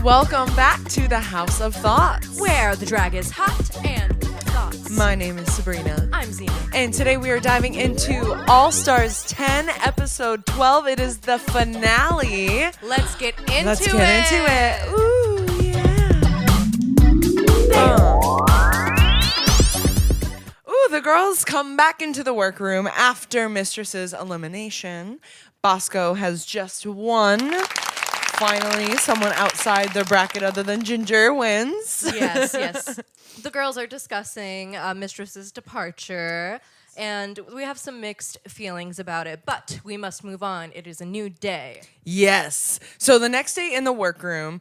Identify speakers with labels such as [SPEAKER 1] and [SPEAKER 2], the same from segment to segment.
[SPEAKER 1] welcome back to the House of Thoughts,
[SPEAKER 2] where the drag is hot and thoughts.
[SPEAKER 1] My name is Sabrina.
[SPEAKER 2] I'm Zena.
[SPEAKER 1] And today we are diving into All Stars 10, episode 12. It is the finale.
[SPEAKER 2] Let's get into it.
[SPEAKER 1] Let's get into it. Ooh, yeah. Ooh, the girls come back into the workroom after Mistress's elimination. Bosco has just won. Finally, someone outside their bracket other than Ginger wins.
[SPEAKER 2] Yes. The girls are discussing Mistress's departure, and we have some mixed feelings about it, but we must move on. It is a new day.
[SPEAKER 1] Yes. So the next day in the workroom,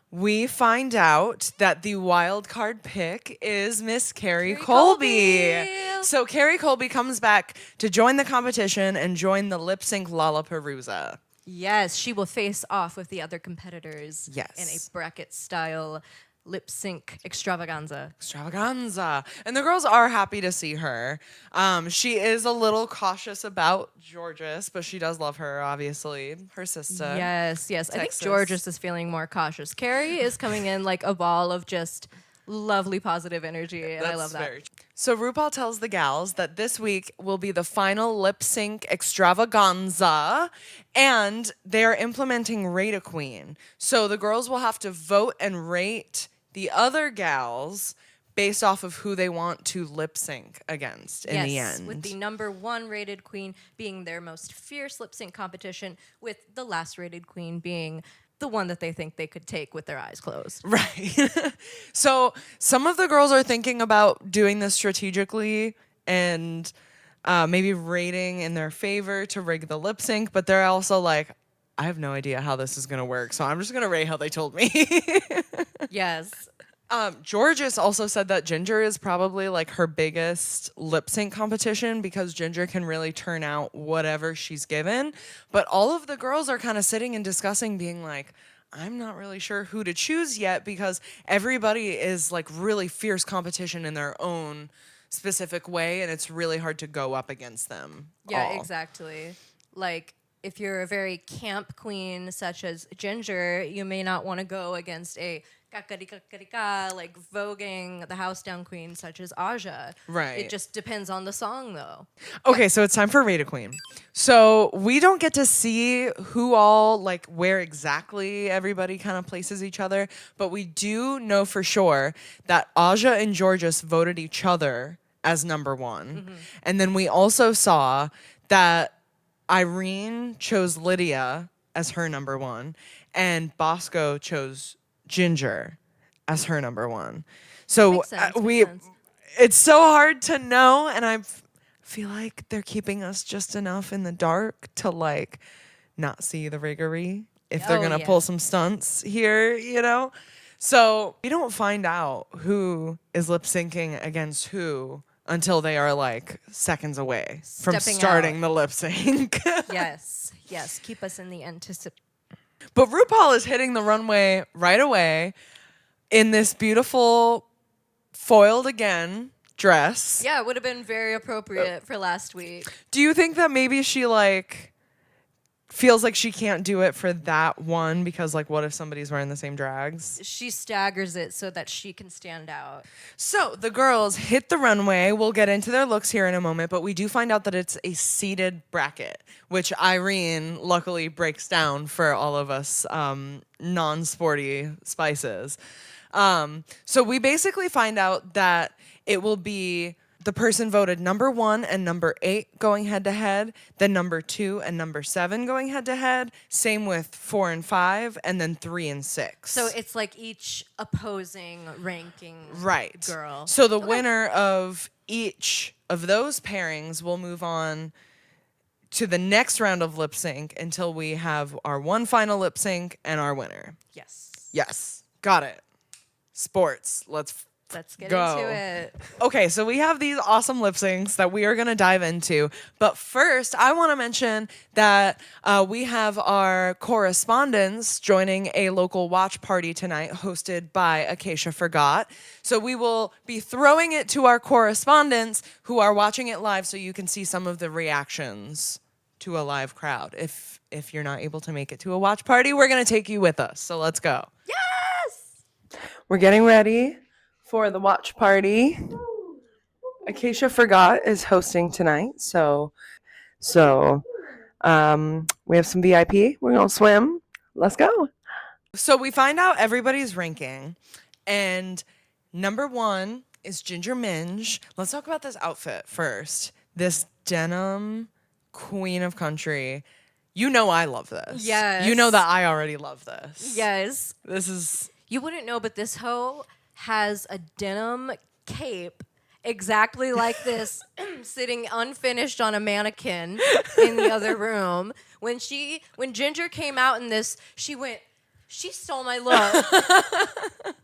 [SPEAKER 1] we find out that the wild card pick is Miss Carrie Colby. So Carrie Colby comes back to join the competition and join the lip sync LALAPARUZA.
[SPEAKER 2] Yes, she will face off with the other competitors
[SPEAKER 1] Yes.
[SPEAKER 2] in a bracket-style lip sync extravaganza.
[SPEAKER 1] And the girls are happy to see her. She is a little cautious about Jorgeous, but she does love her, obviously. Her sister.
[SPEAKER 2] Yes. I think
[SPEAKER 1] Texas.
[SPEAKER 2] Jorgeous is feeling more cautious. Carrie is coming in like a ball of just lovely positive energy, and I love that.
[SPEAKER 1] So RuPaul tells the gals that this week will be the final lip sync extravaganza, and they're implementing Rate a Queen. So the girls will have to vote and rate the other gals based off of who they want to lip sync against in the end.
[SPEAKER 2] With the number 1 rated queen being their most fierce lip sync competition, with the last rated queen being the one that they think they could take with their eyes closed.
[SPEAKER 1] Right. So some of the girls are thinking about doing this strategically and maybe rating in their favor to rig the lip sync, but they're also like, I have no idea how this is going to work, so I'm just going to rate how they told me.
[SPEAKER 2] Yes.
[SPEAKER 1] Jorgeous also said that Ginger is probably like her biggest lip sync competition because Ginger can really turn out whatever she's given. But all of the girls are kind of sitting and discussing, being like, I'm not really sure who to choose yet because everybody is like really fierce competition in their own specific way, and it's really hard to go up against them.
[SPEAKER 2] Yeah,
[SPEAKER 1] all.
[SPEAKER 2] exactly. Like, if you're a very camp queen such as Ginger, you may not want to go against a like voguing the house down queen such as Aja.
[SPEAKER 1] Right.
[SPEAKER 2] It just depends on the song, though.
[SPEAKER 1] Okay, so it's time for Rate a Queen. So we don't get to see who all, like, where exactly everybody kind of places each other, but we do know for sure that Aja and Jorgeous voted each other as number 1. Mm-hmm. And then we also saw that Irene chose Lydia as her number 1, and Bosco chose Ginger as her number 1. So
[SPEAKER 2] Makes sense.
[SPEAKER 1] It's so hard to know, and I feel like they're keeping us just enough in the dark to like not see the riggery if they're gonna pull some stunts here, you know? So we don't find out who is lip syncing against who until they are like seconds away from starting the lip sync.
[SPEAKER 2] Yes. Keep us in the anticipation.
[SPEAKER 1] But RuPaul is hitting the runway right away in this beautiful foiled again dress.
[SPEAKER 2] Yeah, it would have been very appropriate for last week.
[SPEAKER 1] Do you think that maybe she like feels like she can't do it for that one because like what if somebody's wearing the same drags?
[SPEAKER 2] She staggers it so that she can stand out.
[SPEAKER 1] So the girls hit the runway. We'll get into their looks here in a moment, but we do find out that it's a seated bracket, which Irene luckily breaks down for all of us non-sporty spices. So we basically find out that it will be the person voted number 1 and number 8 going head to head, then number 2 and number 7 going head to head. Same with 4 and 5, and then 3 and 6.
[SPEAKER 2] So it's like each opposing ranking girl.
[SPEAKER 1] So the winner of each of those pairings will move on to the next round of lip sync until we have our one final lip sync and our winner. Yes. Got it. Sports. Let's
[SPEAKER 2] get
[SPEAKER 1] go.
[SPEAKER 2] into it.
[SPEAKER 1] Okay, so we have these awesome lip syncs that we are going to dive into. But first, I want to mention that we have our correspondents joining a local watch party tonight hosted by Acacia Forgot. So we will be throwing it to our correspondents who are watching it live so you can see some of the reactions to a live crowd. If you're not able to make it to a watch party, we're going to take you with us. So let's go.
[SPEAKER 2] Yes!
[SPEAKER 1] We're getting ready for the watch party. Acacia Forgot is hosting tonight, so we have some VIP. We're gonna swim. Let's go. So we find out everybody's ranking, and number 1 is Ginger Minge. Let's talk about this outfit first. This denim queen of country. You know I love this.
[SPEAKER 2] Yes.
[SPEAKER 1] You know that I already love this.
[SPEAKER 2] Yes.
[SPEAKER 1] This is...
[SPEAKER 2] You wouldn't know, but this hoe has a denim cape exactly like this, sitting unfinished on a mannequin in the other room. When Ginger came out in this, she stole my look.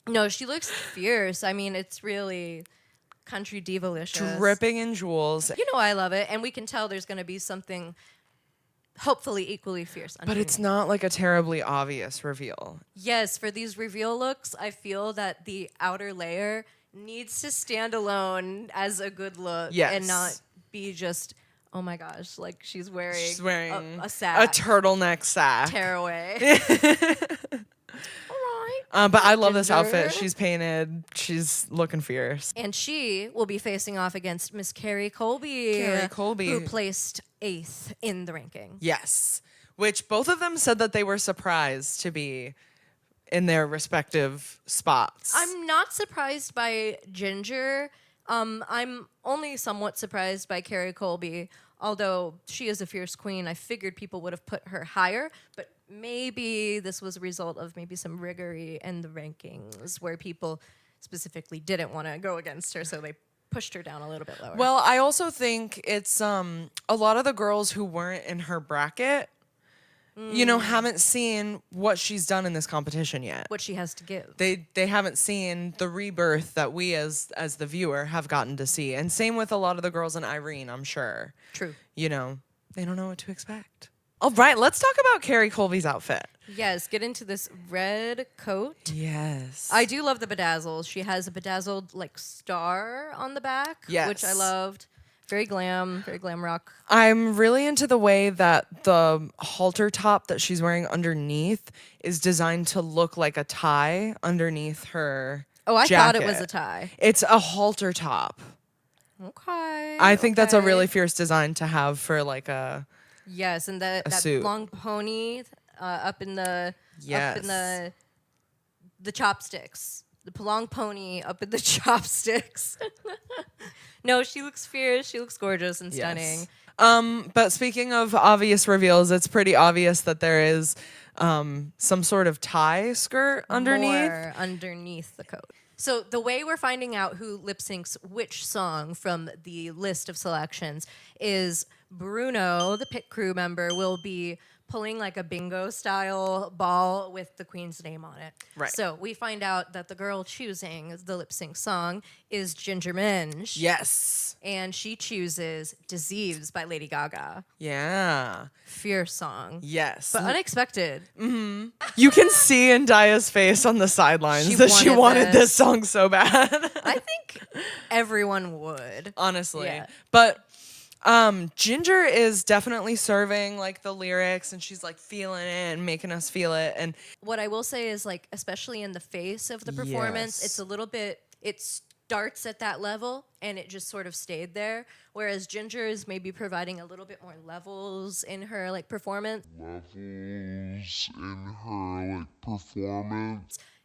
[SPEAKER 2] No, she looks fierce. I mean, it's really country diva-licious.
[SPEAKER 1] Dripping in jewels.
[SPEAKER 2] You know I love it, and we can tell there's going to be something hopefully equally fierce.
[SPEAKER 1] But it's not like a terribly obvious reveal.
[SPEAKER 2] Yes, for these reveal looks, I feel that the outer layer needs to stand alone as a good look,
[SPEAKER 1] yes,
[SPEAKER 2] and not be just, oh my gosh, like she's wearing a
[SPEAKER 1] a
[SPEAKER 2] sack.
[SPEAKER 1] turtleneck sack.
[SPEAKER 2] Tearaway. All right.
[SPEAKER 1] But I love this
[SPEAKER 2] Ginger.
[SPEAKER 1] outfit. She's painted. She's looking fierce.
[SPEAKER 2] And she will be facing off against Miss Carrie Colby.
[SPEAKER 1] Carrie Colby.
[SPEAKER 2] Who placed 8th in the ranking.
[SPEAKER 1] Yes. Which both of them said that they were surprised to be in their respective spots.
[SPEAKER 2] I'm not surprised by Ginger. I'm only somewhat surprised by Carrie Colby. Although she is a fierce queen, I figured people would have put her higher. But maybe this was a result of maybe some riggery in the rankings where people specifically didn't want to go against her, so they pushed her down a little bit lower.
[SPEAKER 1] Well, I also think it's a lot of the girls who weren't in her bracket, you know, haven't seen what she's done in this competition yet.
[SPEAKER 2] What she has to give.
[SPEAKER 1] They haven't seen the rebirth that we as the viewer have gotten to see. And same with a lot of the girls in Irene, I'm sure.
[SPEAKER 2] True.
[SPEAKER 1] You know, they don't know what to expect. All right, let's talk about Carrie Colby's outfit.
[SPEAKER 2] Yes, get into this red coat.
[SPEAKER 1] Yes.
[SPEAKER 2] I do love the bedazzles. She has a bedazzled like star on the back,
[SPEAKER 1] Yes.
[SPEAKER 2] which I loved. Very glam rock.
[SPEAKER 1] I'm really into the way that the halter top that she's wearing underneath is designed to look like a tie underneath her
[SPEAKER 2] Oh, I
[SPEAKER 1] jacket.
[SPEAKER 2] thought it was a tie.
[SPEAKER 1] It's a halter top.
[SPEAKER 2] Okay.
[SPEAKER 1] I think that's a
[SPEAKER 2] okay.
[SPEAKER 1] really fierce design to have for like a...
[SPEAKER 2] Yes, and that
[SPEAKER 1] suit.
[SPEAKER 2] long pony up in the
[SPEAKER 1] Yes.
[SPEAKER 2] the chopsticks. The long pony up in the chopsticks. No, she looks fierce. She looks gorgeous and stunning.
[SPEAKER 1] Yes. But speaking of obvious reveals, it's pretty obvious that there is some sort of tie skirt underneath.
[SPEAKER 2] More underneath the coat. So the way we're finding out who lip syncs which song from the list of selections is Bruno, the pit crew member, will be pulling like a bingo style ball with the queen's name on it.
[SPEAKER 1] Right.
[SPEAKER 2] So we find out that the girl choosing the lip sync song is Ginger Minge.
[SPEAKER 1] Yes.
[SPEAKER 2] And she chooses Disease by Lady Gaga.
[SPEAKER 1] Yeah.
[SPEAKER 2] Fierce song.
[SPEAKER 1] Yes.
[SPEAKER 2] But unexpected.
[SPEAKER 1] You can see in Daya's face on the sidelines
[SPEAKER 2] She
[SPEAKER 1] that she
[SPEAKER 2] wanted
[SPEAKER 1] wanted
[SPEAKER 2] this.
[SPEAKER 1] this song so bad.
[SPEAKER 2] I think everyone would.
[SPEAKER 1] Honestly.
[SPEAKER 2] Yeah.
[SPEAKER 1] But Ginger is definitely serving like the lyrics, and she's like feeling it and making us feel it. And
[SPEAKER 2] What I will say is, like, especially in the face of the performance,
[SPEAKER 1] Yes.
[SPEAKER 2] it's a little bit, it starts at that level and it just sort of stayed there. Whereas Ginger is maybe providing a little bit more levels in her like performance.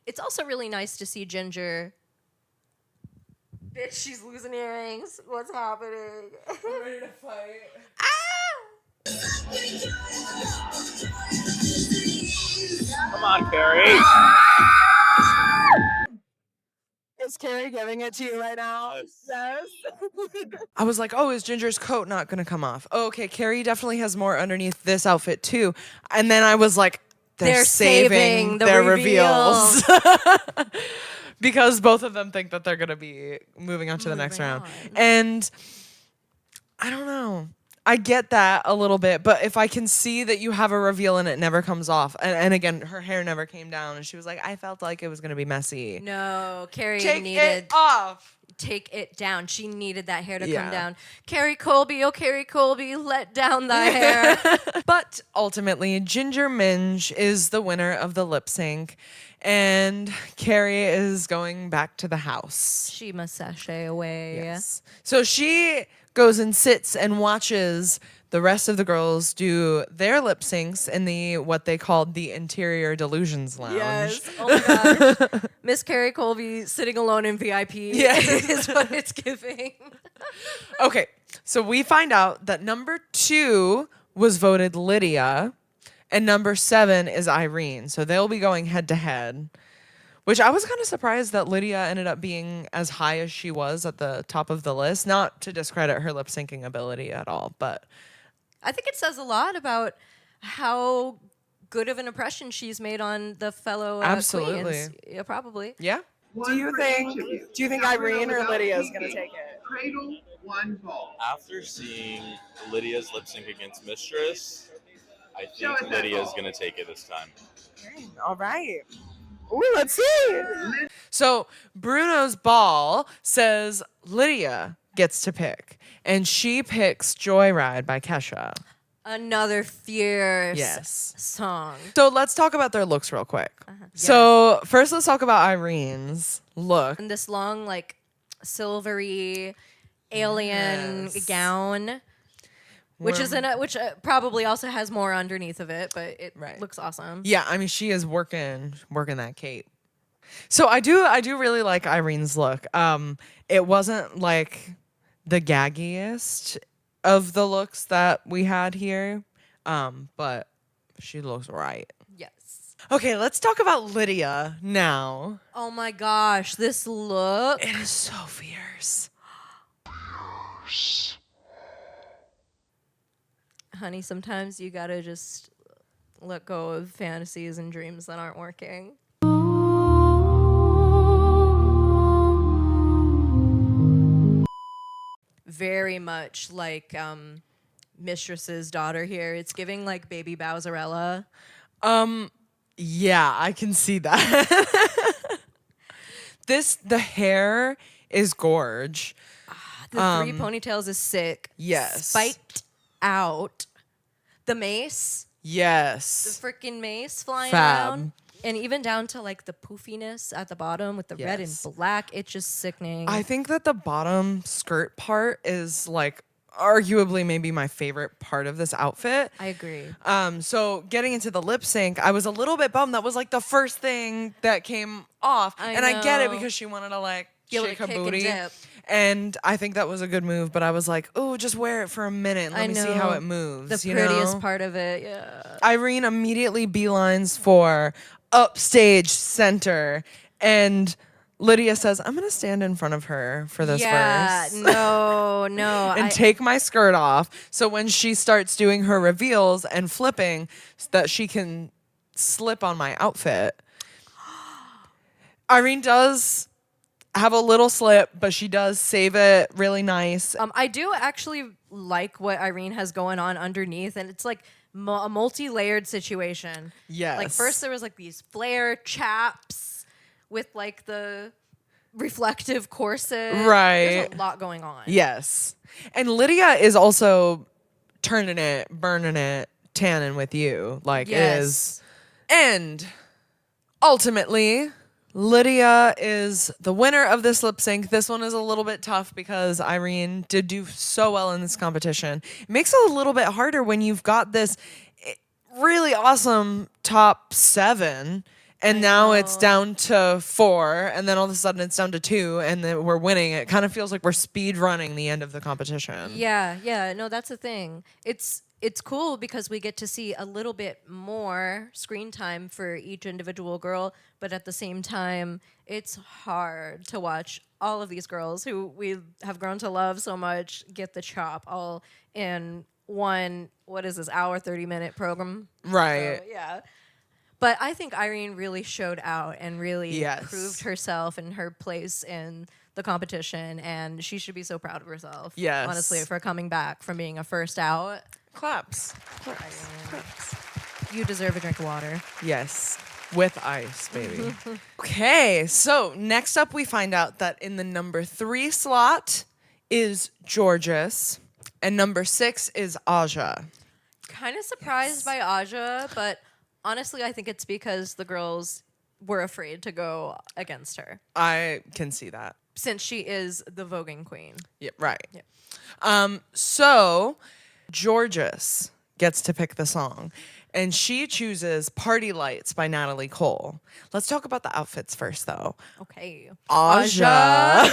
[SPEAKER 2] It's also really nice to see Ginger. Bitch, she's losing earrings. What's happening?
[SPEAKER 1] I'm ready to fight.
[SPEAKER 3] Come on, Carrie.
[SPEAKER 1] Is Carrie giving it to you right now? Yes. I was like, oh, is Ginger's coat not going to come off? Oh, okay, Carrie definitely has more underneath this outfit too. And then I was like, they're saving
[SPEAKER 2] the
[SPEAKER 1] their
[SPEAKER 2] reveals.
[SPEAKER 1] reveals. Because both of them think that they're going to be moving on to the next
[SPEAKER 2] Moving
[SPEAKER 1] round.
[SPEAKER 2] on.
[SPEAKER 1] And I don't know. I get that a little bit, but if I can see that you have a reveal and it never comes off, and again, her hair never came down, and she was like, I felt like it was going to be messy.
[SPEAKER 2] No, Carrie
[SPEAKER 1] Take
[SPEAKER 2] needed
[SPEAKER 1] it off.
[SPEAKER 2] take it down. She needed that hair to
[SPEAKER 1] Yeah.
[SPEAKER 2] come down. Carrie Colby, oh Carrie Colby, let down the hair.
[SPEAKER 1] But ultimately, Ginger Minge is the winner of the lip sync, and Carrie is going back to the house.
[SPEAKER 2] She must sashay away.
[SPEAKER 1] Yes. So she goes and sits and watches the rest of the girls do their lip syncs in the what they called the Interior Delusions Lounge.
[SPEAKER 2] Yes. Oh my gosh. Miss Carrie Colby sitting alone in VIP is what it's giving.
[SPEAKER 1] Okay, so we find out that number 2 was voted Lydia, and number 7 is Irene. So they'll be going head to head, which I was kind of surprised that Lydia ended up being as high as she was at the top of the list. Not to discredit her lip syncing ability at all, but
[SPEAKER 2] I think it says a lot about how good of an impression she's made on the fellow
[SPEAKER 1] Absolutely.
[SPEAKER 2] queens. Yeah, probably.
[SPEAKER 1] yeah. Do you think Irene or Lydia is gonna take it?
[SPEAKER 4] Cradle, one ball.
[SPEAKER 3] After seeing Lydia's lip sync against Mistress, I
[SPEAKER 4] Show us
[SPEAKER 3] think
[SPEAKER 4] that
[SPEAKER 3] Lydia's
[SPEAKER 4] ball.
[SPEAKER 3] gonna take it this time.
[SPEAKER 1] All right. Ooh, let's see. So Bruno's ball says Lydia gets to pick, and she picks Joyride by Kesha.
[SPEAKER 2] Another fierce
[SPEAKER 1] Yes.
[SPEAKER 2] song.
[SPEAKER 1] So let's talk about their looks real quick. So first, let's talk about Irene's look.
[SPEAKER 2] And this long, like, silvery alien
[SPEAKER 1] Yes.
[SPEAKER 2] gown, which probably also has more underneath of it, but it
[SPEAKER 1] Right.
[SPEAKER 2] looks awesome.
[SPEAKER 1] Yeah, I mean, she is working that cape. So I do really like Irene's look. It wasn't like the gaggiest of the looks that we had here, but she looks right.
[SPEAKER 2] Yes.
[SPEAKER 1] Okay, let's talk about Lydia now.
[SPEAKER 2] Oh my gosh, this look.
[SPEAKER 1] It is so fierce.
[SPEAKER 2] Honey, sometimes you gotta just let go of fantasies and dreams that aren't working. Very much like Mistress's daughter here. It's giving like baby Bowserella.
[SPEAKER 1] Yeah, I can see that. The hair is gorge.
[SPEAKER 2] The 3 ponytails is sick.
[SPEAKER 1] Yes.
[SPEAKER 2] Spiked out. The mace. The
[SPEAKER 1] Yes.
[SPEAKER 2] freaking mace flying
[SPEAKER 1] Fab.
[SPEAKER 2] around. And even down to like the poofiness at the bottom with the red and
[SPEAKER 1] Yes.
[SPEAKER 2] black. It's just sickening.
[SPEAKER 1] I think that the bottom skirt part is like arguably maybe my favorite part of this outfit.
[SPEAKER 2] I agree.
[SPEAKER 1] So getting into the lip sync, I was a little bit bummed. That was like the first thing that came off.
[SPEAKER 2] I
[SPEAKER 1] And I get it
[SPEAKER 2] know.
[SPEAKER 1] because she wanted to like
[SPEAKER 2] Be able
[SPEAKER 1] shake
[SPEAKER 2] to
[SPEAKER 1] her
[SPEAKER 2] kick and
[SPEAKER 1] booty.
[SPEAKER 2] dip.
[SPEAKER 1] And I think that was a good move, but I was like, oh, just wear it for a minute. Let me see how it moves.
[SPEAKER 2] The
[SPEAKER 1] you
[SPEAKER 2] prettiest
[SPEAKER 1] know?
[SPEAKER 2] part of it, yeah.
[SPEAKER 1] Irene immediately beelines for upstage center, and Lydia says, I'm gonna stand in front of her for this verse.
[SPEAKER 2] no.
[SPEAKER 1] And take my skirt off, so when she starts doing her reveals and flipping, that she can slip on my outfit. Irene does have a little slip, but she does save it really nice.
[SPEAKER 2] I do actually like what Irene has going on underneath, and it's like a multi-layered situation.
[SPEAKER 1] Yes.
[SPEAKER 2] Like first there was like these flare chaps with like the reflective corset.
[SPEAKER 1] Right.
[SPEAKER 2] There's a lot going on.
[SPEAKER 1] Yes. And Lydia is also turning it, burning it, tanning with you. Like it is. And ultimately, Lydia is the winner of this lip sync. This one is a little bit tough because Irene did do so well in this competition. It makes it a little bit harder when you've got this really awesome top 7, and now it's down to 4, and then all of a sudden it's down to 2, and then we're winning. It kind of feels like we're speed running the end of the competition.
[SPEAKER 2] Yeah, no, that's the thing. It's cool because we get to see a little bit more screen time for each individual girl, but at the same time, it's hard to watch all of these girls who we have grown to love so much get the chop all in one, what is this, hour, 30-minute program?
[SPEAKER 1] Right.
[SPEAKER 2] So, yeah. But I think Irene really showed out and really
[SPEAKER 1] Yes.
[SPEAKER 2] proved herself and her place in the competition, and she should be so proud of herself.
[SPEAKER 1] Yes.
[SPEAKER 2] Honestly, for coming back from being a first out.
[SPEAKER 1] Claps.
[SPEAKER 2] You deserve a drink of water.
[SPEAKER 1] Yes. With ice, baby. Okay, so next up we find out that in the number 3 slot is Jorgeous, and number 6 is Aja.
[SPEAKER 2] Kind of surprised by Aja, but honestly, I think it's because the girls were afraid to go against her
[SPEAKER 1] I can see that.
[SPEAKER 2] since she is the voguing queen.
[SPEAKER 1] Yeah, right.
[SPEAKER 2] Yeah.
[SPEAKER 1] So Jorgeous gets to pick the song, and she chooses Party Lights by Natalie Cole. Let's talk about the outfits first, though.
[SPEAKER 2] Okay.
[SPEAKER 1] Aja.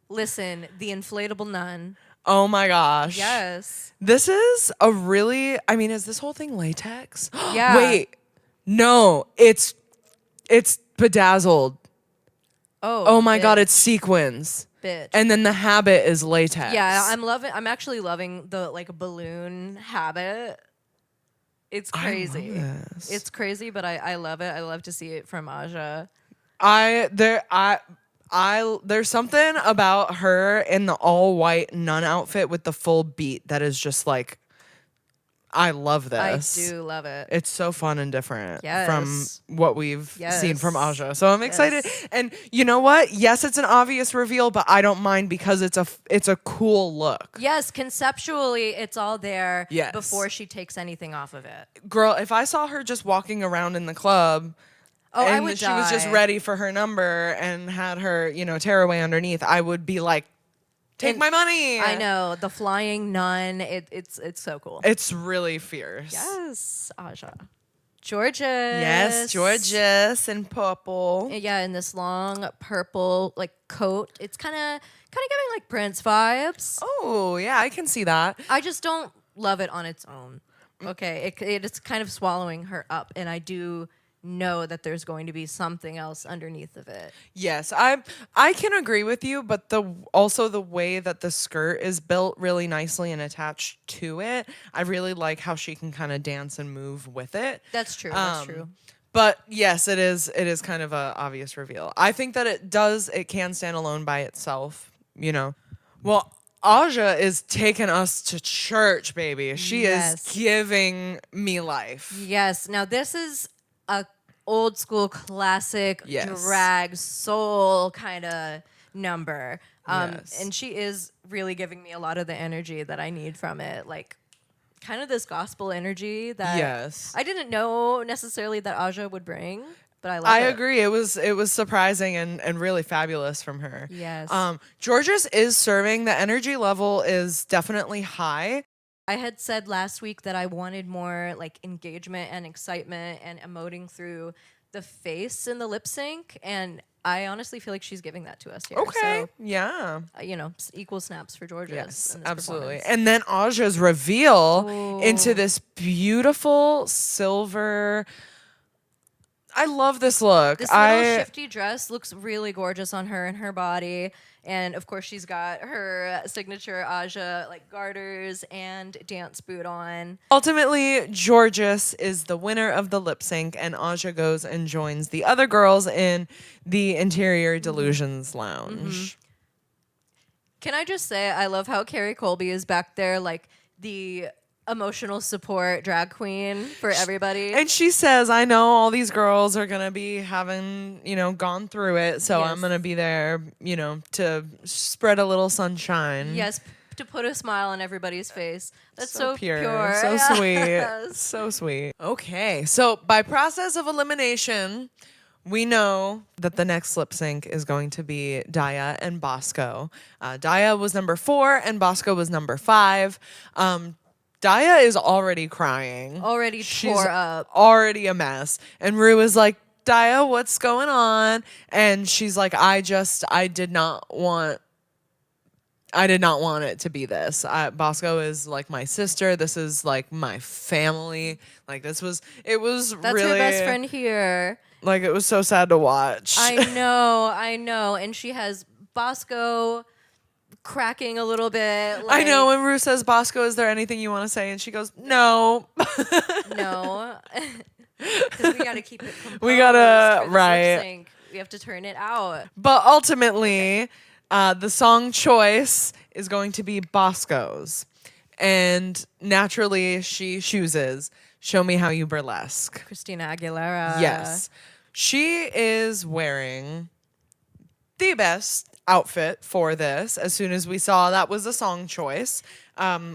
[SPEAKER 2] Listen, the inflatable nun.
[SPEAKER 1] Oh my gosh.
[SPEAKER 2] Yes.
[SPEAKER 1] This is a really, I mean, is this whole thing latex?
[SPEAKER 2] Yeah.
[SPEAKER 1] Wait. No, it's bedazzled. Oh my god, it's sequins.
[SPEAKER 2] bitch.
[SPEAKER 1] And then the habit is latex.
[SPEAKER 2] Yeah, I'm actually loving the like balloon habit. It's crazy.
[SPEAKER 1] I love this.
[SPEAKER 2] It's crazy, but I love it. I love to see it from Aja.
[SPEAKER 1] There's something about her in the all white nun outfit with the full beat that is just like, I love this.
[SPEAKER 2] I do love it.
[SPEAKER 1] It's so fun and different
[SPEAKER 2] Yes.
[SPEAKER 1] from what we've seen from
[SPEAKER 2] Yes.
[SPEAKER 1] Aja. So I'm excited.
[SPEAKER 2] Yes.
[SPEAKER 1] And you know what? Yes, it's an obvious reveal, but I don't mind because it's a cool look.
[SPEAKER 2] Yes, conceptually, it's all there
[SPEAKER 1] Yes.
[SPEAKER 2] before she takes anything off of it.
[SPEAKER 1] Girl, if I saw her just walking around in the club
[SPEAKER 2] Oh, I
[SPEAKER 1] and
[SPEAKER 2] would
[SPEAKER 1] she was just
[SPEAKER 2] die.
[SPEAKER 1] ready for her number and had her, tearaway underneath, I would be like, take
[SPEAKER 2] And
[SPEAKER 1] my money.
[SPEAKER 2] I know the flying nun. It's so cool.
[SPEAKER 1] It's really fierce.
[SPEAKER 2] Yes, Aja, Jorgeous.
[SPEAKER 1] Yes, Jorgeous in purple.
[SPEAKER 2] Yeah, in this long purple like coat. It's kind of giving like Prince vibes.
[SPEAKER 1] Oh, yeah, I can see that.
[SPEAKER 2] I just don't love it on its own. Okay, it's kind of swallowing her up, and I do know that there's going to be something else underneath of it.
[SPEAKER 1] Yes, I can agree with you, but also the way that the skirt is built really nicely and attached to it, I really like how she can kind of dance and move with it.
[SPEAKER 2] That's true. That's true.
[SPEAKER 1] But yes, it is kind of a obvious reveal. I think that it can stand alone by itself, Well, Aja is taking us to church, baby. She
[SPEAKER 2] Yes.
[SPEAKER 1] is giving me life.
[SPEAKER 2] Yes. Now this is a old school classic
[SPEAKER 1] Yes.
[SPEAKER 2] drag soul kind of number.
[SPEAKER 1] Yes.
[SPEAKER 2] And she is really giving me a lot of the energy that I need from it. Like kind of this gospel energy that
[SPEAKER 1] Yes.
[SPEAKER 2] I didn't know necessarily that Aja would bring, but I love
[SPEAKER 1] I
[SPEAKER 2] it.
[SPEAKER 1] agree. It was surprising and really fabulous from her.
[SPEAKER 2] Yes.
[SPEAKER 1] Jorgeous is serving. The energy level is definitely high.
[SPEAKER 2] I had said last week that I wanted more like engagement and excitement and emoting through the face in the lip sync, and I honestly feel like she's giving that to us here.
[SPEAKER 1] Okay.
[SPEAKER 2] So,
[SPEAKER 1] Yeah.
[SPEAKER 2] equal snaps for Jorgeous.
[SPEAKER 1] Yes,
[SPEAKER 2] in this
[SPEAKER 1] absolutely.
[SPEAKER 2] performance.
[SPEAKER 1] And then Aja's reveal
[SPEAKER 2] Oh.
[SPEAKER 1] into this beautiful silver. I love this look.
[SPEAKER 2] This little shifty dress looks really gorgeous on her and her body. And of course, she's got her signature Aja like garters and dance boot on.
[SPEAKER 1] Ultimately, Jorgeous is the winner of the lip sync, and Aja goes and joins the other girls in the Interior Delusions Lounge.
[SPEAKER 2] Can I just say, I love how Carrie Colby is back there, like the emotional support drag queen for everybody.
[SPEAKER 1] And she says, I know all these girls are going to be having, gone through it. So
[SPEAKER 2] Yes.
[SPEAKER 1] I'm going to be there, to spread a little sunshine.
[SPEAKER 2] Yes, to put a smile on everybody's face. That's so
[SPEAKER 1] pure.
[SPEAKER 2] pure.
[SPEAKER 1] So
[SPEAKER 2] Yes.
[SPEAKER 1] sweet. So sweet. Okay. So by process of elimination, we know that the next lip sync is going to be Daya and Bosco. Daya was number 4 and Bosco was number 5. Daya is already crying.
[SPEAKER 2] Already
[SPEAKER 1] She's
[SPEAKER 2] tore up.
[SPEAKER 1] already a mess. And Rue is like, Daya, what's going on? And she's like, I did not want it to be this. Bosco is like my sister. This is like my family. Like it was
[SPEAKER 2] That's
[SPEAKER 1] really
[SPEAKER 2] her best friend here.
[SPEAKER 1] Like it was so sad to watch.
[SPEAKER 2] I know. And she has Bosco cracking a little bit.
[SPEAKER 1] I
[SPEAKER 2] Like,
[SPEAKER 1] know when Rue says, Bosco, is there anything you want to say? And she goes, no.
[SPEAKER 2] No. Because we got to keep it composed.
[SPEAKER 1] We gotta-
[SPEAKER 2] for this
[SPEAKER 1] right.
[SPEAKER 2] lip sync. We have to turn it out.
[SPEAKER 1] But ultimately, the song choice is going to be Bosco's. And naturally, she chooses Show Me How You Burlesque.
[SPEAKER 2] Christina Aguilera.
[SPEAKER 1] Yes. She is wearing the best outfit for this. As soon as we saw that was a song choice,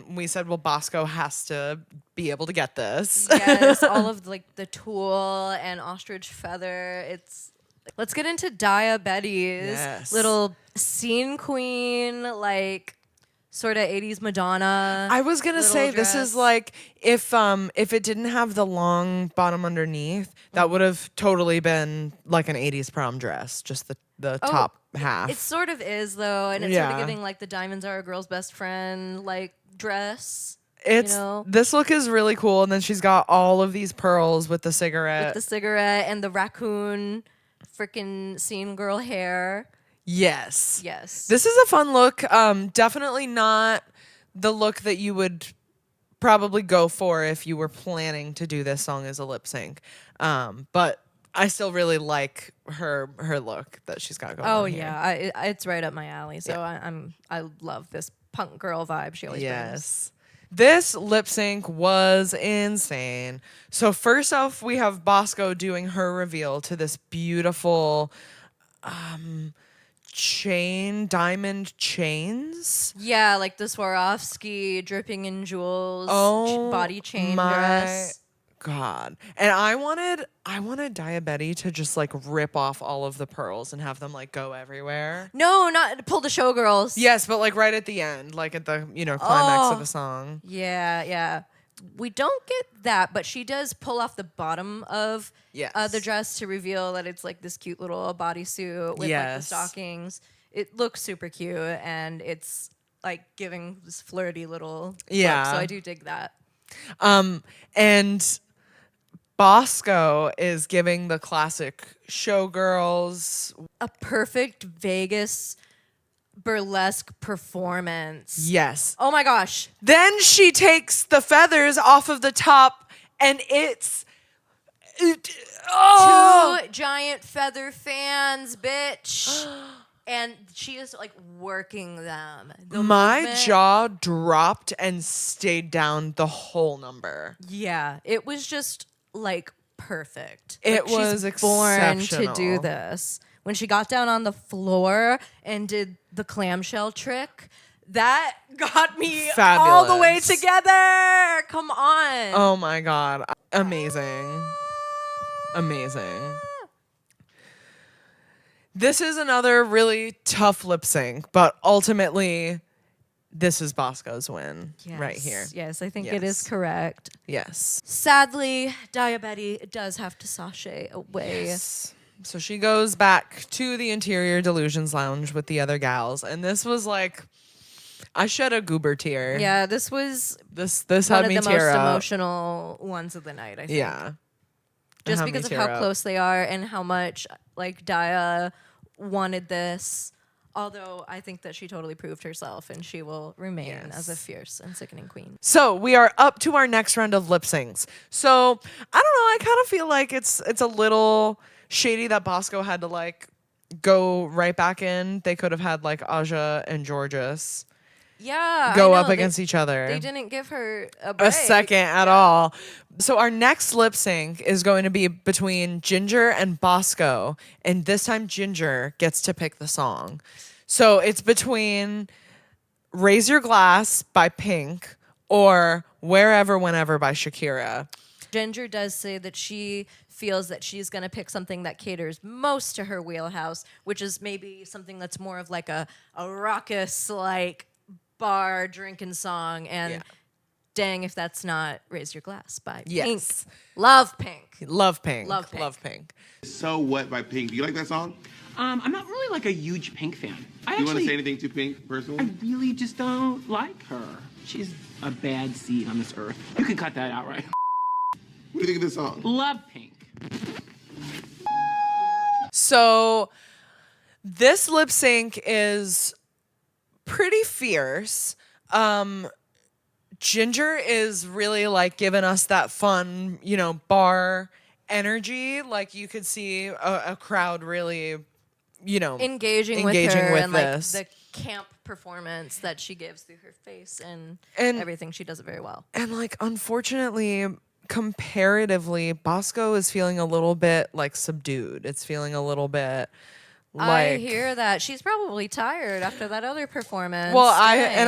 [SPEAKER 1] we said, well, Bosco has to be able to get this.
[SPEAKER 2] Yes, all of like the tulle and ostrich feather. Let's get into Diabetes.
[SPEAKER 1] Yes.
[SPEAKER 2] Little scene queen, like sort of 80s Madonna.
[SPEAKER 1] I was gonna
[SPEAKER 2] little
[SPEAKER 1] say this is
[SPEAKER 2] dress.
[SPEAKER 1] like if it didn't have the long bottom underneath, that would have totally been like an 80s prom dress, just the top half.
[SPEAKER 2] It sort of is though, and it's sort
[SPEAKER 1] Yeah.
[SPEAKER 2] of giving like the diamonds are a girl's best friend like dress.
[SPEAKER 1] It's
[SPEAKER 2] know?
[SPEAKER 1] this look is really cool, and then she's got all of these pearls with the cigarette.
[SPEAKER 2] With the cigarette and the raccoon freaking scene girl hair.
[SPEAKER 1] Yes.
[SPEAKER 2] Yes.
[SPEAKER 1] This is a fun look. Definitely not the look that you would probably go for if you were planning to do this song as a lip sync. But I still really like her look that she's got going
[SPEAKER 2] Oh
[SPEAKER 1] on here.
[SPEAKER 2] yeah, it's right up my alley. So I love this punk girl vibe she always brings.
[SPEAKER 1] Yes. This lip sync was insane. So first off, we have Bosco doing her reveal to this beautiful diamond chains.
[SPEAKER 2] Yeah, like the Swarovski dripping in jewels body chain
[SPEAKER 1] my
[SPEAKER 2] dress.
[SPEAKER 1] God. And I wanted Diabetes to just like rip off all of the pearls and have them like go everywhere.
[SPEAKER 2] No, not pull the showgirls.
[SPEAKER 1] Yes, but like right at the end, like at the, climax of the song.
[SPEAKER 2] Yeah, yeah. We don't get that, but she does pull off the bottom of
[SPEAKER 1] Yes.
[SPEAKER 2] the dress to reveal that it's like this cute little bodysuit with like the
[SPEAKER 1] Yes.
[SPEAKER 2] stockings. It looks super cute, and it's like giving this flirty little
[SPEAKER 1] Yeah.
[SPEAKER 2] look, so I do dig that.
[SPEAKER 1] And Bosco is giving the classic showgirls.
[SPEAKER 2] A perfect Vegas burlesque performance.
[SPEAKER 1] Yes.
[SPEAKER 2] Oh my gosh.
[SPEAKER 1] Then she takes the feathers off of the top, and it's
[SPEAKER 2] Two giant feather fans, bitch. And she is like working them. The
[SPEAKER 1] my
[SPEAKER 2] movement-
[SPEAKER 1] jaw dropped and stayed down the whole number.
[SPEAKER 2] Yeah, it was just like perfect.
[SPEAKER 1] It
[SPEAKER 2] Like,
[SPEAKER 1] was
[SPEAKER 2] she's born to do
[SPEAKER 1] exceptional.
[SPEAKER 2] this. When she got down on the floor and did the clamshell trick, that got me all the way
[SPEAKER 1] Fabulous.
[SPEAKER 2] together. Come on.
[SPEAKER 1] Oh my God. Amazing. Amazing. This is another really tough lip sync, but ultimately, this is Bosco's win right here.
[SPEAKER 2] Yes, I think it is
[SPEAKER 1] Yes.
[SPEAKER 2] correct.
[SPEAKER 1] Yes.
[SPEAKER 2] Sadly, Diabetes does have to sashay away.
[SPEAKER 1] Yes. So she goes back to the interior Delusions Lounge with the other gals, and this was like, I shed a goober tear.
[SPEAKER 2] Yeah, this was
[SPEAKER 1] This
[SPEAKER 2] one
[SPEAKER 1] had
[SPEAKER 2] of
[SPEAKER 1] me
[SPEAKER 2] the
[SPEAKER 1] tear
[SPEAKER 2] most
[SPEAKER 1] up.
[SPEAKER 2] emotional ones of the night, I think.
[SPEAKER 1] Yeah.
[SPEAKER 2] Just
[SPEAKER 1] had me
[SPEAKER 2] because of
[SPEAKER 1] tear
[SPEAKER 2] how
[SPEAKER 1] up.
[SPEAKER 2] close they are and how much like Dia wanted this. Although I think that she totally proved herself, and she will remain as a
[SPEAKER 1] Yes.
[SPEAKER 2] fierce and sickening queen.
[SPEAKER 1] So we are up to our next round of lip syncs. So I don't know. I kind of feel like it's a little shady that Bosco had to like go right back in. They could have had like Aja and Jorgeous
[SPEAKER 2] Yeah,
[SPEAKER 1] go
[SPEAKER 2] I
[SPEAKER 1] up
[SPEAKER 2] know.
[SPEAKER 1] against each other.
[SPEAKER 2] They didn't give her a break.
[SPEAKER 1] A second at all. So our next lip sync is going to be between Ginger and Bosco, and this time Ginger gets to pick the song. So it's between Raise Your Glass by Pink or Wherever Whenever by Shakira.
[SPEAKER 2] Ginger does say that she feels that she's going to pick something that caters most to her wheelhouse, which is maybe something that's more of like a raucous, like bar drinking song. And
[SPEAKER 1] Yeah.
[SPEAKER 2] dang, if that's not Raise Your Glass by
[SPEAKER 1] Yes.
[SPEAKER 2] Pink. Love Pink.
[SPEAKER 1] Love Pink.
[SPEAKER 2] Love Pink.
[SPEAKER 1] Love Pink.
[SPEAKER 4] So What by Pink. Do you like that song?
[SPEAKER 5] I'm not really like a huge Pink fan.
[SPEAKER 4] Do you want to say anything to Pink personally?
[SPEAKER 5] I really just don't like her. She's a bad seed on this earth. You can cut that out, right?
[SPEAKER 4] What do you think of this song?
[SPEAKER 5] Love Pink.
[SPEAKER 1] So this lip sync is pretty fierce. Ginger is really like giving us that fun, bar energy. Like you could see a crowd really
[SPEAKER 2] engaging with
[SPEAKER 1] engaging
[SPEAKER 2] her
[SPEAKER 1] with
[SPEAKER 2] and
[SPEAKER 1] this.
[SPEAKER 2] like the camp performance that she gives through her face and everything. She does it very well.
[SPEAKER 1] And like, unfortunately, comparatively, Bosco is feeling a little bit like subdued. It's feeling a little bit like.
[SPEAKER 2] I hear that she's probably tired after that other performance.
[SPEAKER 1] Well,
[SPEAKER 2] Dang.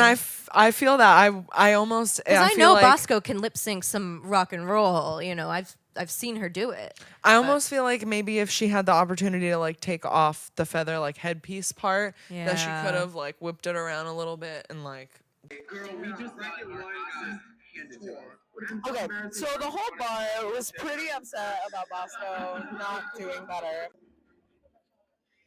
[SPEAKER 1] I feel that I almost
[SPEAKER 2] I
[SPEAKER 1] feel
[SPEAKER 2] know
[SPEAKER 1] like,
[SPEAKER 2] Bosco can lip sync some rock and roll. I've seen her do it.
[SPEAKER 1] I almost feel like maybe if she had the opportunity to like take off the feather like headpiece part, that she could have like whipped it around a little bit and like.
[SPEAKER 4] Girl, we just
[SPEAKER 1] Okay, so the whole bar was pretty upset about Bosco not doing better.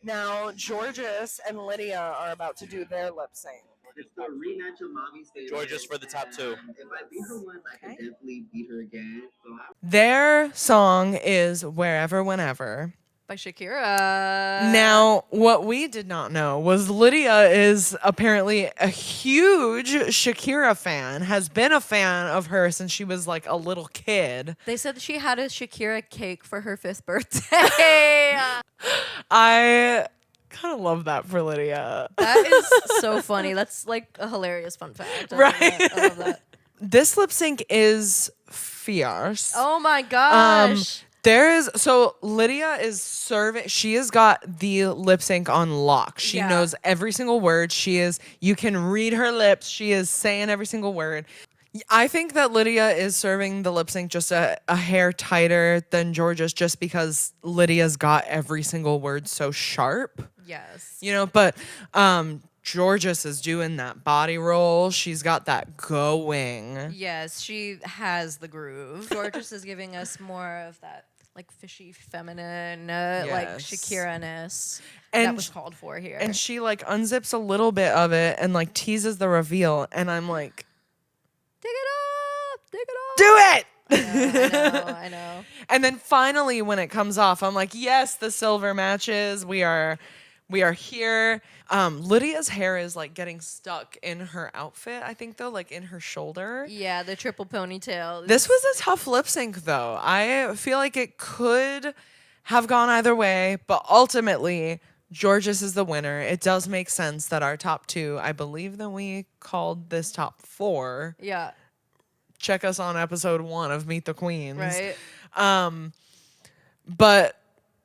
[SPEAKER 1] Now, Jorgeous and Lydia are about to do their lip sync.
[SPEAKER 6] It's the rematch of Mommy's Day.
[SPEAKER 3] Jorgeous for the top 2.
[SPEAKER 6] If I beat her once, I can definitely beat her again. So
[SPEAKER 1] Their song is Wherever Whenever.
[SPEAKER 2] By Shakira.
[SPEAKER 1] Now, what we did not know was Lydia is apparently a huge Shakira fan, has been a fan of her since she was like a little kid.
[SPEAKER 2] They said she had a Shakira cake for her 5th birthday.
[SPEAKER 1] I kind of love that for Lydia.
[SPEAKER 2] That is so funny. That's like a hilarious fun fact. I love that. I love that.
[SPEAKER 1] This lip sync is fierce.
[SPEAKER 2] Oh my gosh.
[SPEAKER 1] So Lydia is serving. She has got the lip sync on lock. She knows every single word. You can read her lips. She is saying every single word. I think that Lydia is serving the lip sync just a hair tighter than Jorgeous, just because Lydia's got every single word so sharp.
[SPEAKER 2] Yes.
[SPEAKER 1] But Jorgeous is doing that body roll. She's got that going.
[SPEAKER 2] Yes, she has the groove. Jorgeous is giving us more of that like fishy feminine, like Shakira-ness that was called for here.
[SPEAKER 1] And she like unzips a little bit of it and like teases the reveal. And I'm like,
[SPEAKER 2] dig it up, dig it up.
[SPEAKER 1] do it!
[SPEAKER 2] I know.
[SPEAKER 1] And then finally, when it comes off, I'm like, yes, the silver matches. We are here. Lydia's hair is like getting stuck in her outfit, I think, though, like in her shoulder.
[SPEAKER 2] Yeah, the triple ponytail.
[SPEAKER 1] This was a tough lip sync, though. I feel like it could have gone either way, but ultimately, Jorgeous is the winner. It does make sense that our top 2, I believe that we called this top 4.
[SPEAKER 2] Yeah.
[SPEAKER 1] Check us on episode 1 of Meet the Queens.
[SPEAKER 2] Right.
[SPEAKER 1] But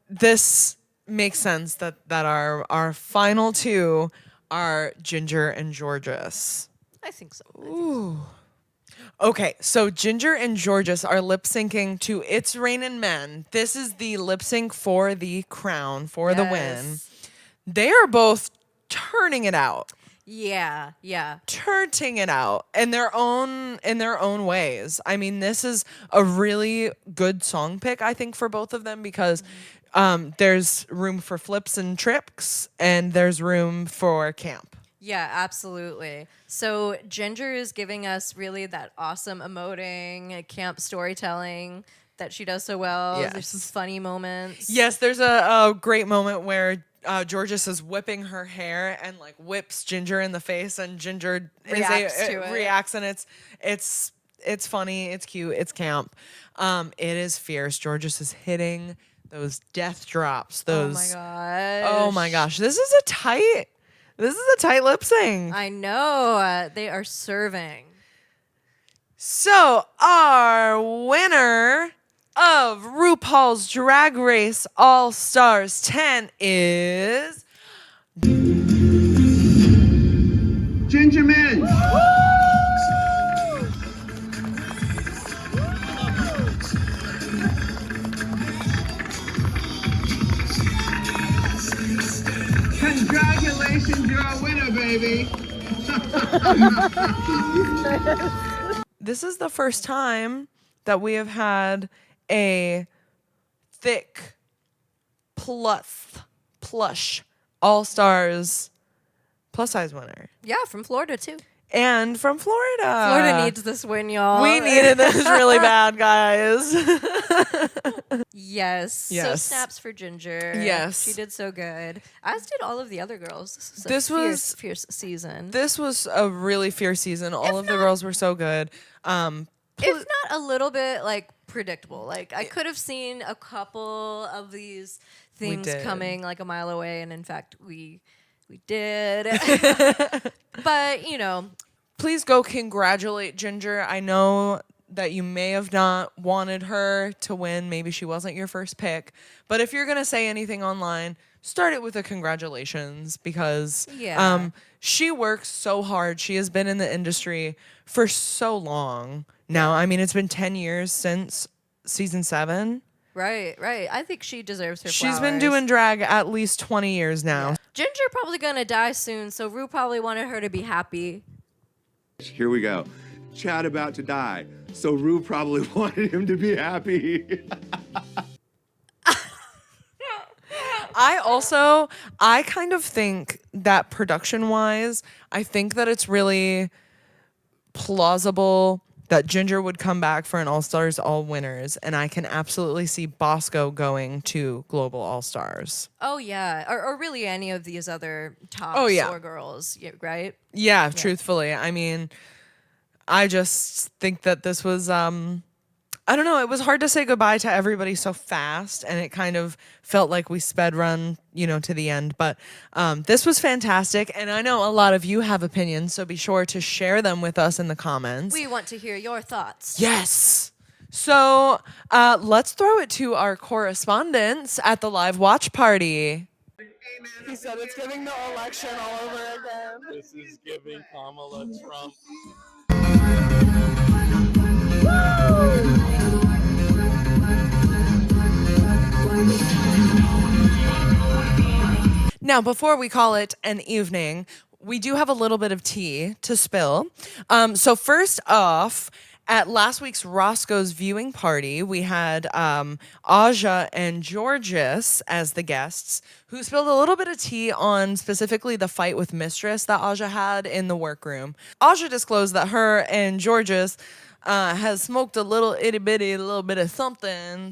[SPEAKER 1] this makes sense that our final 2 are Ginger and Jorgeous.
[SPEAKER 2] I think so.
[SPEAKER 1] Ooh. Okay, so Ginger and Jorgeous are lip syncing to It's Rainin' Men. This is the lip sync for the crown, for the win. They are both turning it out.
[SPEAKER 2] Yeah.
[SPEAKER 1] Turning it out in their own ways. I mean, this is a really good song pick, I think, for both of them, because there's room for flips and tricks, and there's room for camp.
[SPEAKER 2] Yeah, absolutely. So Ginger is giving us really that awesome emoting, camp storytelling that she does so well.
[SPEAKER 1] Yes.
[SPEAKER 2] There's some funny moments.
[SPEAKER 1] Yes, there's a great moment where Jorgeous is whipping her hair and like whips Ginger in the face, and Ginger reacts, and it's funny, it's cute, it's camp. It is fierce. Jorgeous is hitting those death drops.
[SPEAKER 2] Oh my gosh.
[SPEAKER 1] Oh my gosh. This is a tight lip sync.
[SPEAKER 2] I know. They are serving.
[SPEAKER 1] So our winner of RuPaul's Drag Race All Stars 10 is
[SPEAKER 4] Ginger Minj. Congratulations, you're a winner, baby.
[SPEAKER 1] This is the first time that we have had a thick plush All Stars plus size winner.
[SPEAKER 2] Yeah, from Florida too.
[SPEAKER 1] And from Florida.
[SPEAKER 2] Florida needs this win, y'all.
[SPEAKER 1] We needed this really bad, guys.
[SPEAKER 2] Yes. So
[SPEAKER 1] Yes.
[SPEAKER 2] snaps for Ginger.
[SPEAKER 1] Yes.
[SPEAKER 2] She did so good. As did all of the other girls.
[SPEAKER 1] This was-
[SPEAKER 2] fierce season.
[SPEAKER 1] This was a really fierce season. All of the girls were so good.
[SPEAKER 2] If not a little bit like predictable. Like I could have seen a couple of these things
[SPEAKER 1] did.
[SPEAKER 2] coming like a mile away, and in fact, we did. But you know,
[SPEAKER 1] Please go congratulate Ginger. I know that you may have not wanted her to win. Maybe she wasn't your first pick. But if you're going to say anything online, start it with a congratulations because
[SPEAKER 2] Yeah.
[SPEAKER 1] she works so hard. She has been in the industry for so long now. I mean, it's been 10 years since season 7.
[SPEAKER 2] right. I think she deserves her
[SPEAKER 1] She's been
[SPEAKER 2] flowers.
[SPEAKER 1] doing drag at least 20 years now.
[SPEAKER 2] Yeah. Ginger probably gonna die soon, so Ru probably wanted her to be happy.
[SPEAKER 7] Here we go. Chad about to die. So Rue probably wanted him to be happy.
[SPEAKER 1] I kind of think that production-wise, I think that it's really plausible that Ginger would come back for an All-Stars All Winners, and I can absolutely see Bosco going to Global All-Stars.
[SPEAKER 2] Oh yeah, or really any of these other tops
[SPEAKER 1] Oh, yeah.
[SPEAKER 2] or girls, yeah, right?
[SPEAKER 1] Yeah, truthfully. I mean, I just think that this was I don't know, it was hard to say goodbye to everybody so fast, and it kind of felt like we sped run, to the end. But this was fantastic, and I know a lot of you have opinions, so be sure to share them with us in the comments.
[SPEAKER 2] We want to hear your thoughts.
[SPEAKER 1] Yes. So let's throw it to our correspondents at the live watch party. He said it's giving the election all over again.
[SPEAKER 3] This is giving Kamala Trump.
[SPEAKER 1] Now, before we call it an evening, we do have a little bit of tea to spill. So first off, at last week's Roscoe's Viewing party, we had Aja and Jorgeous as the guests, who spilled a little bit of tea on specifically the fight with Mistress that Aja had in the workroom. Aja disclosed that her and Jorgeous has smoked a little little bit of something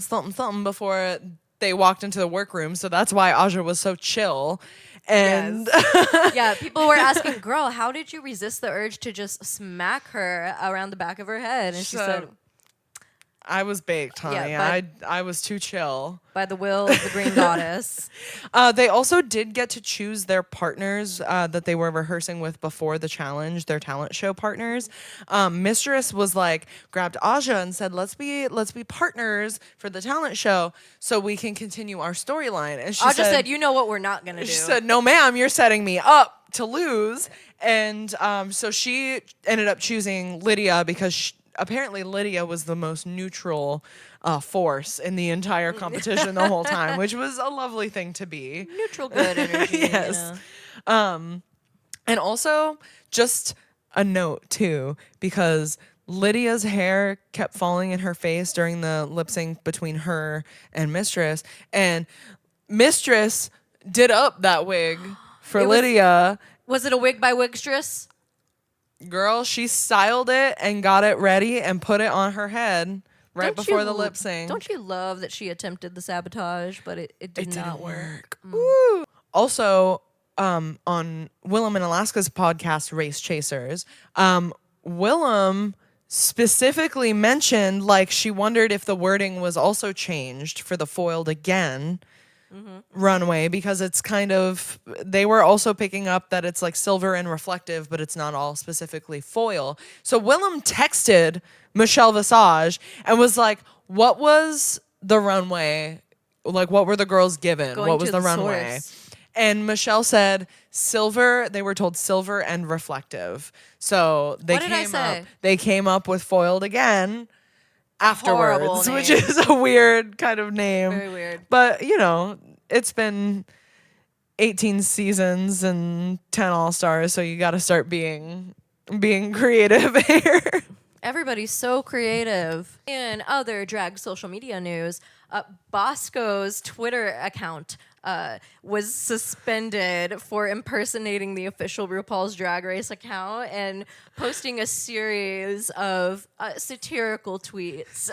[SPEAKER 1] before they walked into the workroom, so that's why Aja was so chill. And
[SPEAKER 2] Yeah, people were asking, girl, how did you resist the urge to just smack her around the back of her head? And she said,
[SPEAKER 1] I was baked, honey.
[SPEAKER 2] Yeah,
[SPEAKER 1] I was too chill.
[SPEAKER 2] by the will of the Green Goddess.
[SPEAKER 1] They also did get to choose their partners that they were rehearsing with before the challenge, their talent show partners. Mistress was like, grabbed Aja and said, let's be partners for the talent show so we can continue our storyline. And she
[SPEAKER 2] Aja said, you know what we're not going to do.
[SPEAKER 1] She said, no, ma'am, you're setting me up to lose. And so she ended up choosing Lydia because apparently Lydia was the most neutral force in the entire competition the whole time, which was a lovely thing to be.
[SPEAKER 2] Neutral good energy.
[SPEAKER 1] Yes. And also, just a note, too, because Lydia's hair kept falling in her face during the lip sync between her and Mistress. And Mistress did up that wig for Lydia.
[SPEAKER 2] Was it a wig by Wigstress?
[SPEAKER 1] Girl, she styled it and got it ready and put it on her head right before the lip sync.
[SPEAKER 2] Don't you love that she attempted the sabotage, but it did not work?
[SPEAKER 1] Woo. Also, on Willem and Alaska's podcast, Race Chasers, Willem specifically mentioned, like, she wondered if the wording was also changed for the foiled again runway, because it's kind of, they were also picking up that it's like silver and reflective, but it's not all specifically foil. So Willem texted Michelle Visage and was like, what was the runway? Like, what were the girls given?
[SPEAKER 2] Going
[SPEAKER 1] what was
[SPEAKER 2] to
[SPEAKER 1] the
[SPEAKER 2] the
[SPEAKER 1] runway?
[SPEAKER 2] source.
[SPEAKER 1] And Michelle said silver, they were told silver and reflective. So they
[SPEAKER 2] What did I
[SPEAKER 1] came
[SPEAKER 2] say?
[SPEAKER 1] up, they came up with foiled again afterwards,
[SPEAKER 2] Horrible
[SPEAKER 1] which
[SPEAKER 2] name.
[SPEAKER 1] is a weird kind of name.
[SPEAKER 2] Very weird.
[SPEAKER 1] But, it's been 18 seasons and 10 All-Stars, so you got to start being creative here.
[SPEAKER 2] Everybody's so creative. In other drag social media news, Bosco's Twitter account was suspended for impersonating the official RuPaul's Drag Race account and posting a series of satirical tweets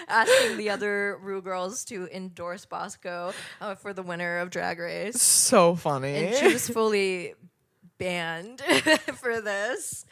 [SPEAKER 2] asking the other Ru girls to endorse Bosco for the winner of Drag Race.
[SPEAKER 1] So funny.
[SPEAKER 2] And she was fully banned for this.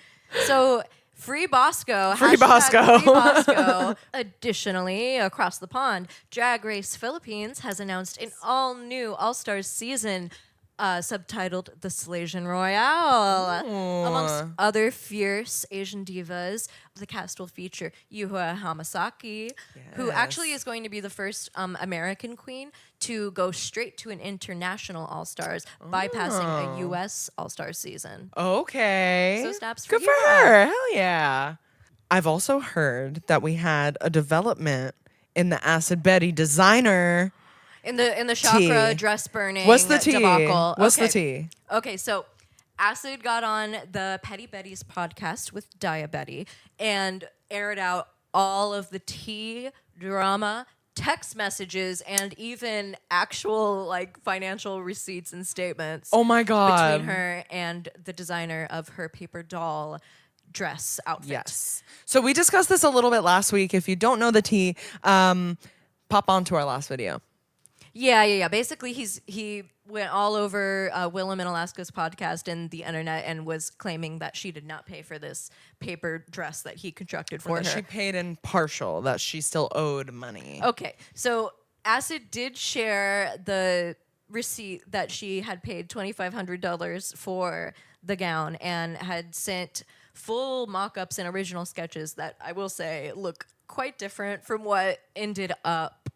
[SPEAKER 2] So free Bosco.
[SPEAKER 1] Free
[SPEAKER 2] Hashtag
[SPEAKER 1] Bosco.
[SPEAKER 2] Free Bosco. Additionally, across the pond, Drag Race Philippines has announced an all-new All-Stars season subtitled The Slasian Royale. Amongst other fierce Asian divas, the cast will feature Yuhua Hamasaki, who actually is going to be the first American queen to go straight to an international All-Stars, bypassing a U.S. All-Stars season.
[SPEAKER 1] Okay.
[SPEAKER 2] So snaps for
[SPEAKER 1] Good for
[SPEAKER 2] Yuhua.
[SPEAKER 1] her. Hell yeah. I've also heard that we had a development in the Acid Betty designer.
[SPEAKER 2] In the chakra
[SPEAKER 1] Tea.
[SPEAKER 2] dress burning
[SPEAKER 1] What's the tea?
[SPEAKER 2] debacle.
[SPEAKER 1] What's the
[SPEAKER 2] Okay.
[SPEAKER 1] tea?
[SPEAKER 2] Okay, so Acid got on the Petty Betty's podcast with Dia Betty and aired out all of the tea, drama, text messages, and even actual like financial receipts and statements.
[SPEAKER 1] Oh my God.
[SPEAKER 2] Between her and the designer of her paper doll dress outfit.
[SPEAKER 1] Yes. So we discussed this a little bit last week. If you don't know the tea, pop on to our last video.
[SPEAKER 2] Yeah. Basically, he went all over Willem and Alaska's podcast and the internet and was claiming that she did not pay for this paper dress that he constructed for
[SPEAKER 1] Or
[SPEAKER 2] her.
[SPEAKER 1] that she paid in partial, that she still owed money.
[SPEAKER 2] Okay, so Acid did share the receipt that she had paid $2,500 for the gown and had sent full mock-ups and original sketches that I will say look quite different from what ended up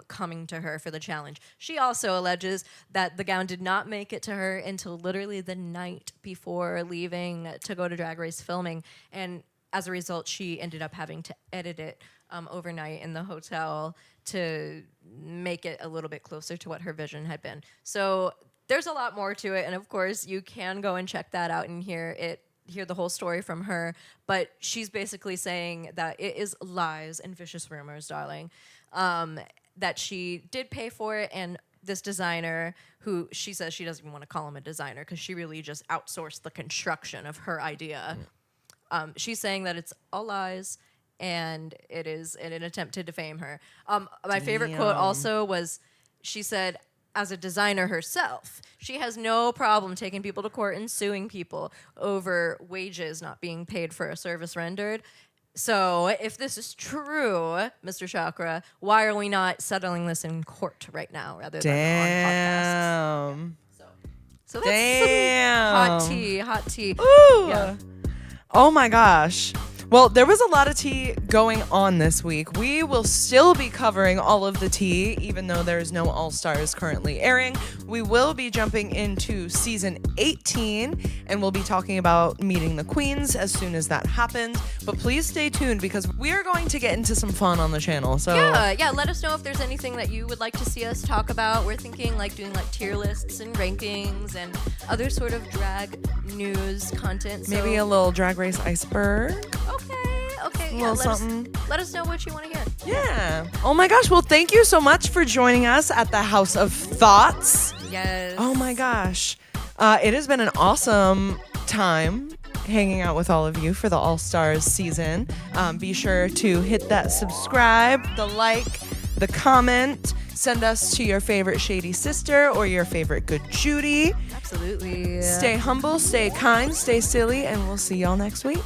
[SPEAKER 2] coming to her for the challenge. She also alleges that the gown did not make it to her until literally the night before leaving to go to Drag Race filming, and as a result, she ended up having to edit it overnight in the hotel to make it a little bit closer to what her vision had been. So there's a lot more to it, and of course, you can go and check that out and hear the whole story from her, but she's basically saying that it is lies and vicious rumors, darling, that she did pay for it, and this designer, who she says she doesn't even want to call him a designer because she really just outsourced the construction of her idea. She's saying that it's all lies, and it is in an attempt to defame her. My favorite quote also was, she said, as a designer herself, she has no problem taking people to court and suing people over wages not being paid for a service rendered. So if this is true, Mr. Chakra, why are we not settling this in court right now rather than on podcasts?
[SPEAKER 1] Damn.
[SPEAKER 2] So that's some hot tea.
[SPEAKER 1] Ooh.
[SPEAKER 2] Yeah.
[SPEAKER 1] Oh my gosh. Well, there was a lot of tea going on this week. We will still be covering all of the tea, even though there's no All-Stars currently airing. We will be jumping into season 18, and we'll be talking about meeting the queens as soon as that happens. But please stay tuned because we are going to get into some fun on the channel. So
[SPEAKER 2] Yeah, let us know if there's anything that you would like to see us talk about. We're thinking like doing like tier lists and rankings and other sort of drag news content. So
[SPEAKER 1] maybe a little Drag Race iceberg.
[SPEAKER 2] Okay.
[SPEAKER 1] Little something.
[SPEAKER 2] Let us know what you want to hear.
[SPEAKER 1] Yeah. Oh my gosh. Well, thank you so much for joining us at the House of Thoughts.
[SPEAKER 2] Yes.
[SPEAKER 1] Oh my gosh. It has been an awesome time hanging out with all of you for the All-Stars season. Be sure to hit that subscribe, the like, the comment. Send us to your favorite shady sister or your favorite good Judy.
[SPEAKER 2] Absolutely.
[SPEAKER 1] Stay humble, stay kind, stay silly, and we'll see y'all next week.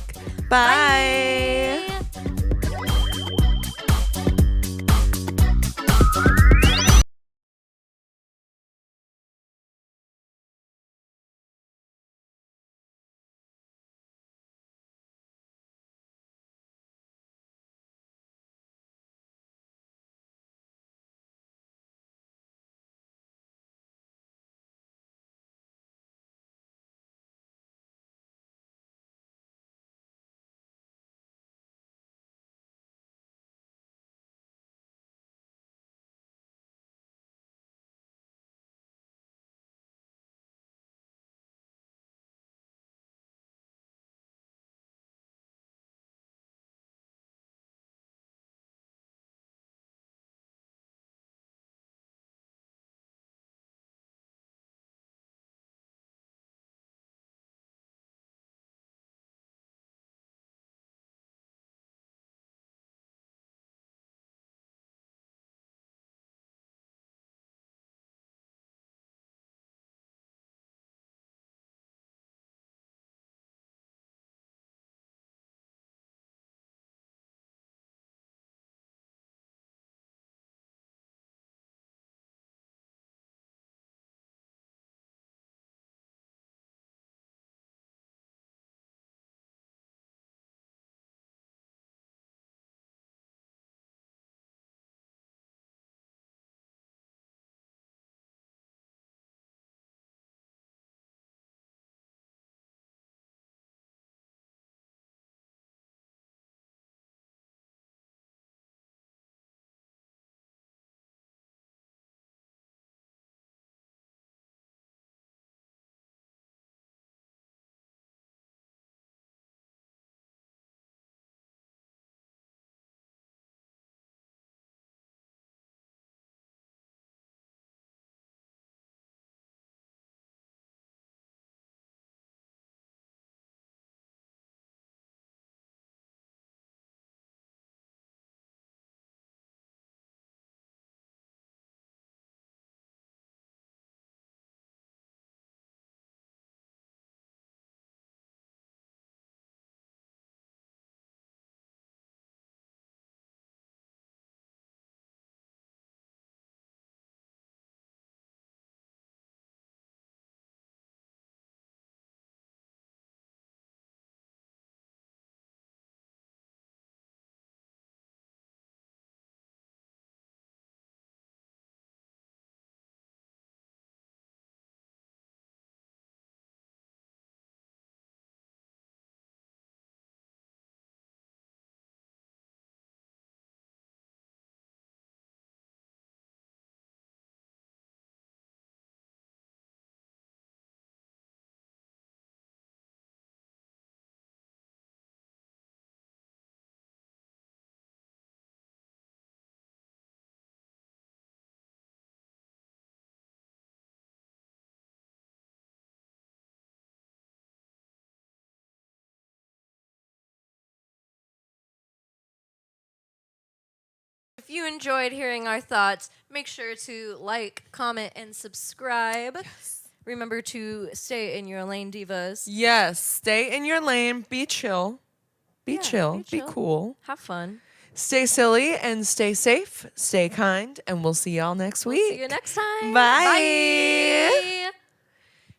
[SPEAKER 1] Bye.
[SPEAKER 2] you enjoyed hearing our thoughts, make sure to like, comment, and subscribe. Remember to stay in your lane, divas.
[SPEAKER 1] Yes, stay in your lane. Be chill. Be
[SPEAKER 2] Yeah,
[SPEAKER 1] chill.
[SPEAKER 2] be
[SPEAKER 1] Be
[SPEAKER 2] chill.
[SPEAKER 1] cool.
[SPEAKER 2] Have fun.
[SPEAKER 1] Stay silly and stay safe. Stay kind. And we'll see y'all next week.
[SPEAKER 2] See you next time.
[SPEAKER 1] Bye.